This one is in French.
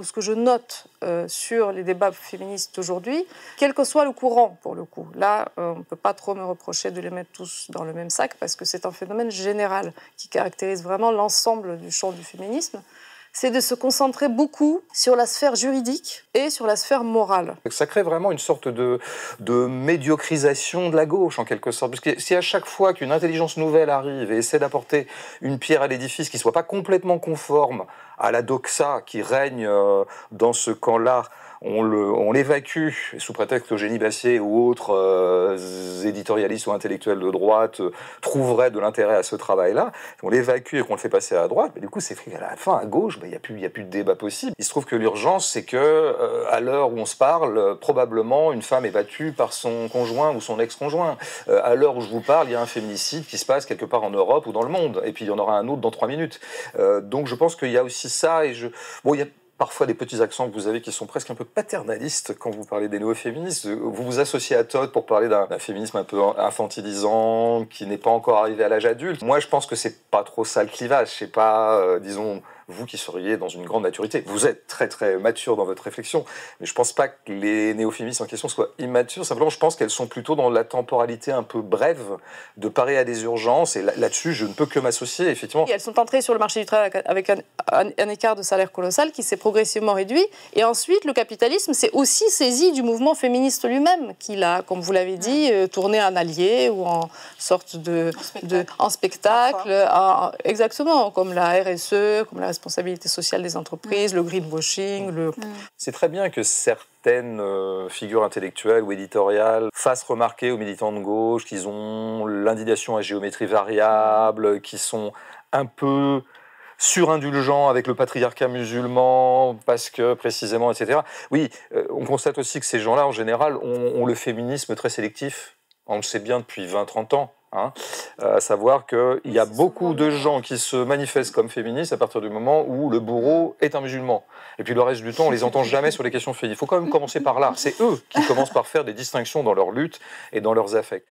Ce que je note sur les débats féministes aujourd'hui, quel que soit le courant pour le coup, là on ne peut pas trop me reprocher de les mettre tous dans le même sac parce que c'est un phénomène général qui caractérise vraiment l'ensemble du champ du féminisme, c'est de se concentrer beaucoup sur la sphère juridique et sur la sphère morale. Ça crée vraiment une sorte de médiocrisation de la gauche, en quelque sorte. Parce que si à chaque fois qu'une intelligence nouvelle arrive et essaie d'apporter une pierre à l'édifice qui ne soit pas complètement conforme à la doxa qui règne dans ce camp-là, on l'évacue sous prétexte que Génie Bassier ou autres éditorialistes ou intellectuels de droite trouveraient de l'intérêt à ce travail-là. On l'évacue et qu'on le fait passer à droite, mais du coup, c'est fait qu'à la fin, à gauche, il n'y a plus de débat possible. Il se trouve que l'urgence, c'est que à l'heure où on se parle, probablement une femme est battue par son conjoint ou son ex-conjoint. À l'heure où je vous parle, il y a un féminicide qui se passe quelque part en Europe ou dans le monde, et puis il y en aura un autre dans 3 minutes. Donc je pense qu'il y a aussi ça, et il y a parfois des petits accents que vous avez qui sont presque un peu paternalistes quand vous parlez des néo-féministes. Vous vous associez à Todd pour parler d'un féminisme un peu infantilisant, qui n'est pas encore arrivé à l'âge adulte. Moi, je pense que c'est pas trop ça le clivage. C'est pas, disons, vous qui seriez dans une grande maturité. Vous êtes très très mature dans votre réflexion, mais je pense pas que les néo-féministes en question soient immatures. Simplement, je pense qu'elles sont plutôt dans la temporalité un peu brève de parer à des urgences. Et là-dessus, je ne peux que m'associer, effectivement. Et elles sont entrées sur le marché du travail avec un écart de salaire colossal qui s'est progressivement réduit. Et ensuite, le capitalisme s'est aussi saisi du mouvement féministe lui-même, qu'il a, comme vous l'avez dit, tourné en allié ou en sorte en spectacle. Exactement, comme la RSE, comme la responsabilité sociale des entreprises, le greenwashing. C'est très bien que certaines figures intellectuelles ou éditoriales fassent remarquer aux militants de gauche qu'ils ont l'indignation à géométrie variable, qui sont un peu surindulgents avec le patriarcat musulman, parce que précisément, etc. Oui, on constate aussi que ces gens-là, en général, ont le féminisme très sélectif. On le sait bien depuis 20-30 ans. À savoir qu'il y a beaucoup de gens qui se manifestent comme féministes à partir du moment où le bourreau est un musulman. Et puis le reste du temps, on les entend jamais sur les questions féministes. Il faut quand même commencer par là. C'est eux qui commencent par faire des distinctions dans leur lutte et dans leurs affects.